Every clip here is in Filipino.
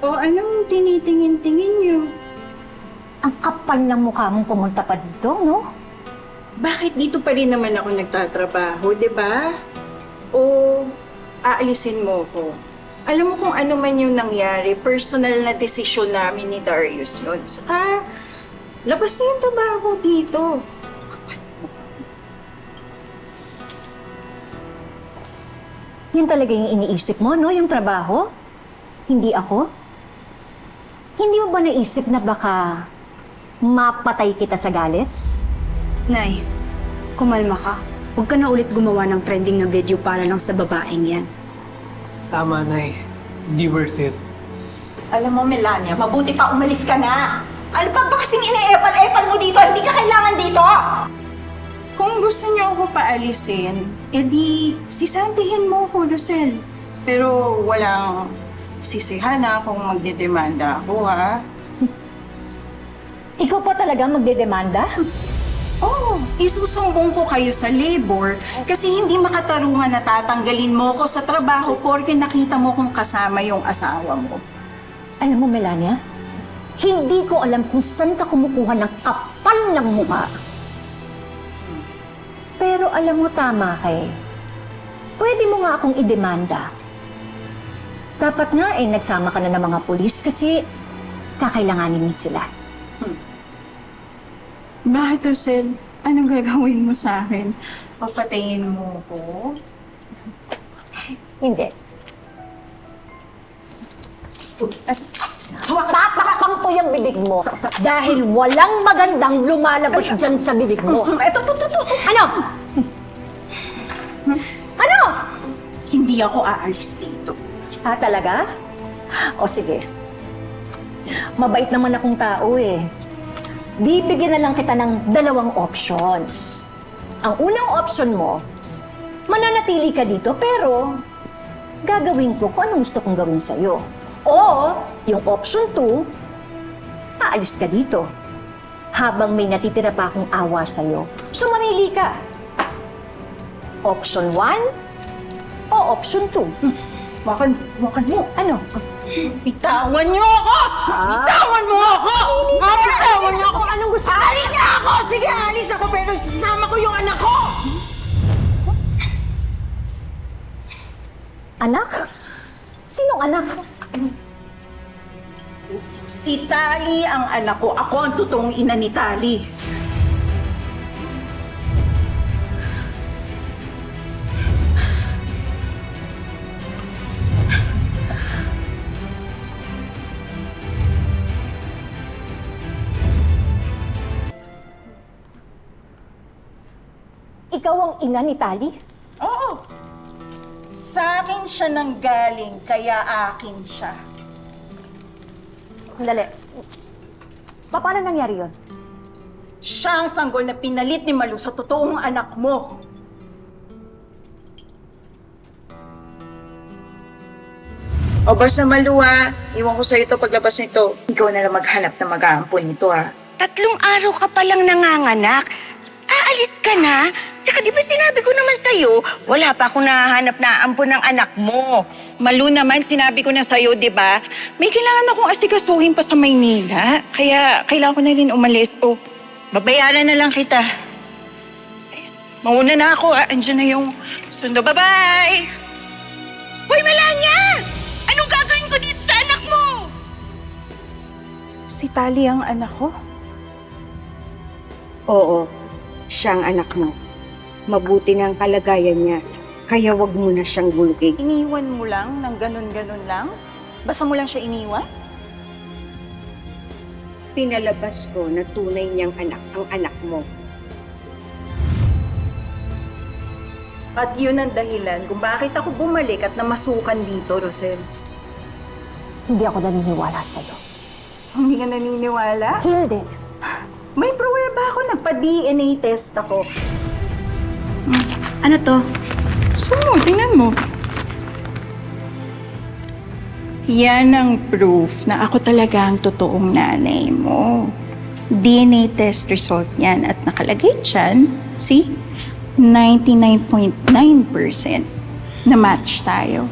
O anong tinitingin-tingin niyo? Ang kapal ng mukha mong pumunta pa dito, no? Bakit dito pa rin naman ako nagtatrabaho, di ba? O aalisin mo ko? Alam mo kung ano man yung nangyari, personal na desisyon namin ni Darius yun. Saka, labas na yung trabaho dito. Yun talaga yung iniisip mo, no? Yung trabaho? Hindi ako? Hindi mo ba naisip na baka mapatay kita sa galit? Nay, kumalma ka. Huwag ka na ulit gumawa ng trending na video para lang sa babaeng yan. Tama, Nay. Hindi worth it. Alam mo, Melania, mabuti pa umalis ka na. Ano pa ba kasing ine-epal-epal mo dito? Hindi ka kailangan dito! Kung gusto niyo ako paalisin, edi sisantihin mo ko, Rosel. Pero walang sisihan na kung magdedemanda ako, ha? Ikaw pa talaga magdedemanda? Oo, isusumbong ko kayo sa labor kasi hindi makatarungan na tatanggalin mo ko sa trabaho porque nakita mo kung kasama yung asawa mo. Alam mo, Melania, hindi ko alam kung saan ka kumukuha ng kapal ng mukha. Pero alam mo, tama ka eh. Pwede mo nga akong idemanda. Dapat nga eh, nagsama ka na ng mga pulis kasi kakailanganin mo sila. Bakit, Rosel? Anong gagawin mo sa akin? Papatayin mo ko? Hindi. Tatakpan ko yung bibig mo dahil walang magandang lumalabas dyan sa bibig mo. Eto. Ano? Ano? Hindi ako aalis dito. Ah, talaga? O sige. Mabait naman akong tao eh. Bibigyan na lang kita ng dalawang options. Ang unang option mo, mananatili ka dito pero gagawin ko kung anong gusto kong gawin sa'yo. O, yung option 2, aalis ka dito habang may natitira pa akong awa sa'yo. So, mamili ka. Option 1 o option 2? Wakan mo. Ano? Bitawan niyo ako! Bitawan mo ako! Bitawan niyo ako! Anong gusto? Alis na ako! Sige, alis ako pero sasama ko yung anak ko! Anak? Sinong anak? Si Tali ang anak ko. Ako ang totoong ina ni Tali. Ikaw ang ina ni Tali? Oo. Sa akin siya nanggaling, kaya akin siya. Dali. Paano nangyari yun? Siya ang sanggol na pinalit ni Malu sa totoong anak mo. O basta Malu iwan ko sa'yo ito paglabas nito. Ikaw na lang maghanap na mag-aampon nito 3 araw ka palang nanganganak. Aalis ka na? Saka di ba sinabi ko naman sa'yo, wala pa akong nahahanap na ampon ng anak mo. Malu naman, sinabi ko na sa'yo, di ba? May kailangan akong asikasuhin pa sa Maynila. Kaya kailangan ko na rin umalis. O, babayaran na lang kita. Ayan. Mauna na ako, Andiyan na yung sundo. Bye-bye! Hoy, Melania! Anong gagawin ko dito sa anak mo? Si Tali ang anak ko. Oo, siya ang anak mo. Mabuti na ang kalagayan niya, kaya wag mo na siyang gulugin. Iniwan mo lang ng ganun-ganun lang? Basta mo lang siya iniwan? Pinalabas ko na tunay niyang anak ang anak mo. At yun ang dahilan kung bakit ako bumalik at namasukan dito, Rosel. Hindi ako naniniwala sa'yo. Hindi ka naniniwala? Hindi. May pruweba ako, nagpa-DNA test ako. Ano to? Gusto mo, tingnan mo. Yan ang proof na ako talaga ang totoong nanay mo. DNA test result yan at nakalagay dyan, see? 99.9% na match tayo.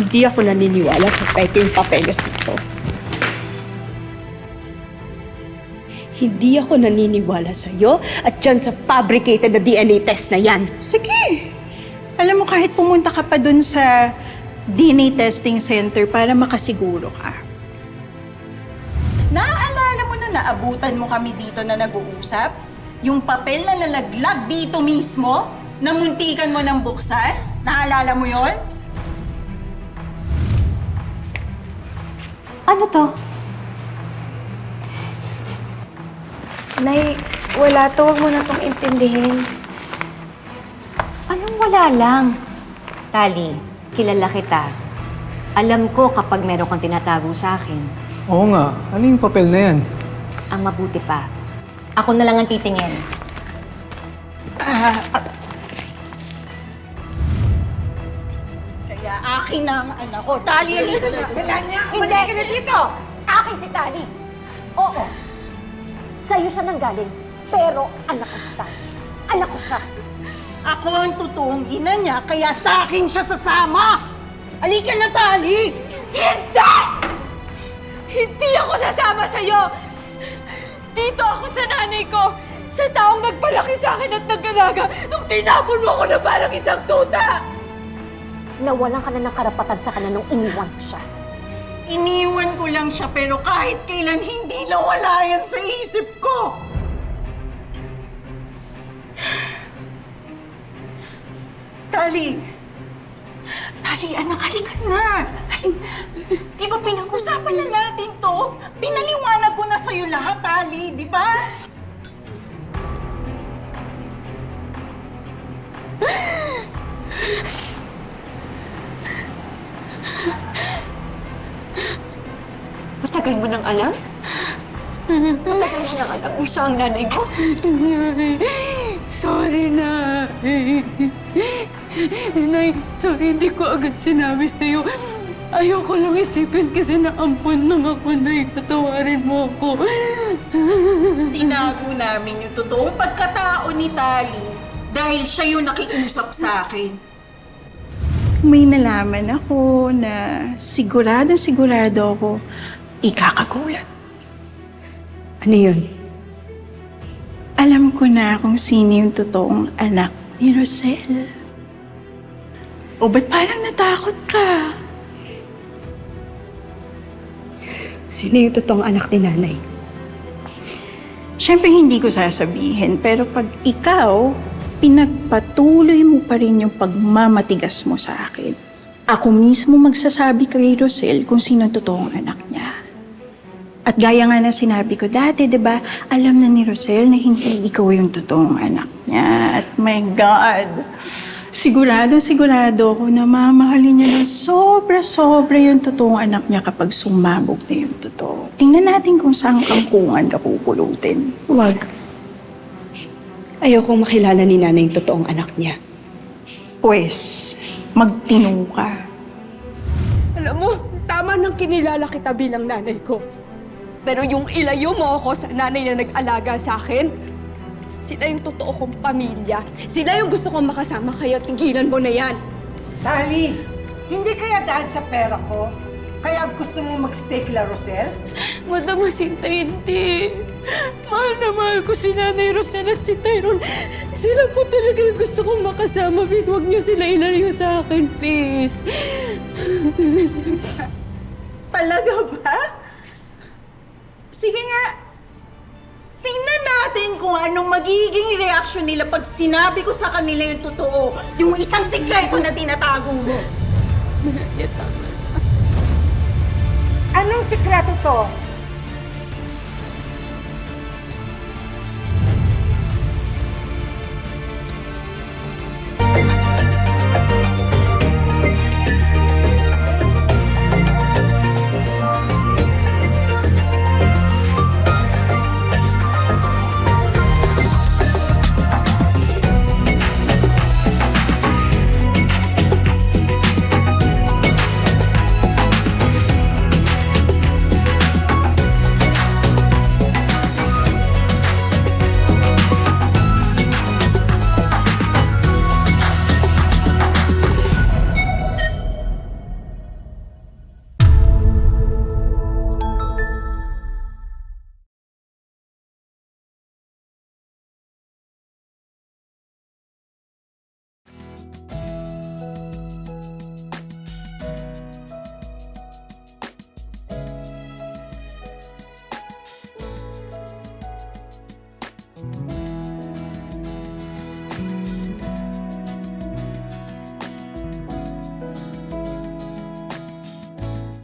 Hindi ako naniniwala sa peking papeles ito. Hindi ako naniniwala sa'yo at dyan sa fabricated na DNA test na yan. Sige. Alam mo, kahit pumunta ka pa dun sa DNA testing center para makasiguro ka. Naaalala mo na naabutan mo kami dito na nag-uusap? Yung papel na nalaglag dito mismo? Namuntikan mo ng buksan? Naalala mo yon? Ano to? Nay, wala to. Huwag mo na itong intindihin. Anong wala lang? Tali, kilala kita. Alam ko kapag meron kang tinatago sa akin. Oo nga, ano yung papel na yan? Ang mabuti pa, ako na lang ang titingin. Kaya akin na ang anak ko. Tali, dito na. Wala niya. Hindi! Ka na dito! Akin si Tali! Oo, sa'yo siya nanggaling. Pero anak ko si Tali. Anak ko siya. Ako ang totoong ina niya, kaya sa akin siya sasama! Halika na, Tali! Hindi! Hindi ako sasama sa'yo! Dito ako sa nanay ko! Sa taong nagpalaki sa akin at nag-alaga nung tinapon mo ako na parang isang tuta! Nawalan ka na ng karapatan sa kanya nung iniwan ko siya. Iniwan ko lang siya, pero kahit kailan hindi nawala yan sa isip ko! Tali! Tali, anak, halika na! Di ba pinag-usapan na natin to? Pinaliwanag ko na sa'yo lahat, Tali, di ba? Matagal mo nang alam? Matagal mo nang alam kung siya ang nanay ko? Sorry na. Nay, sorry, hindi ko agad sinabi sa'yo. Ayoko lang isipin kasi naampon lang ako, Nay. Patawarin mo ako. Tinago namin yung totoong pagkatao ni Tali dahil siya yung nakiusap sa akin. May nalaman ako na sigurado ako ikakagulat. Ano yun? Alam ko na kung sino yung totoong anak ni Rosel. O ba't parang natakot ka? Sino yung totoong anak ni nanay? Siyempre hindi ko sasabihin, pero pag ikaw, pinagpatuloy mo pa rin yung pagmamatigas mo sa akin. Ako mismo magsasabi kay Rosel kung sino ang totoong anak niya. At gaya nga na sinabi ko dati, di ba, alam na ni Rosel na hindi ikaw yung totoong anak niya. At my God, sigurado ako na mamahalin niya ng sobra yung totoong anak niya kapag sumabog na yung totoo. Tingnan natin kung saan kampungan ka pupulutin. Huwag. Ayokong makilala ni nanay yung totoong anak niya. Pues, magtinong ka. Alam mo, tama nang kinilala kita bilang nanay ko. Pero yung ilayo mo ako sa nanay na nag-alaga sa akin, sila yung totoo kong pamilya. Sila yung gusto kong makasama, kaya tigilan mo na yan. Tali, hindi kaya dahil sa pera ko, kaya gusto mo mag-stay kila Rosel? Madam Jacinta, hindi. Mahal na mahal ko si Nanay Rosel at si Tyrone. Sila po talaga yung gusto kong makasama. Please, huwag niyo sila ilayo sa akin, please. Talaga ba? Sige nga. Tingnan natin kung anong magiging reaksyon nila pag sinabi ko sa kanila yung totoo. Yung isang sikreto na tinatago mo. Anong sikreto to?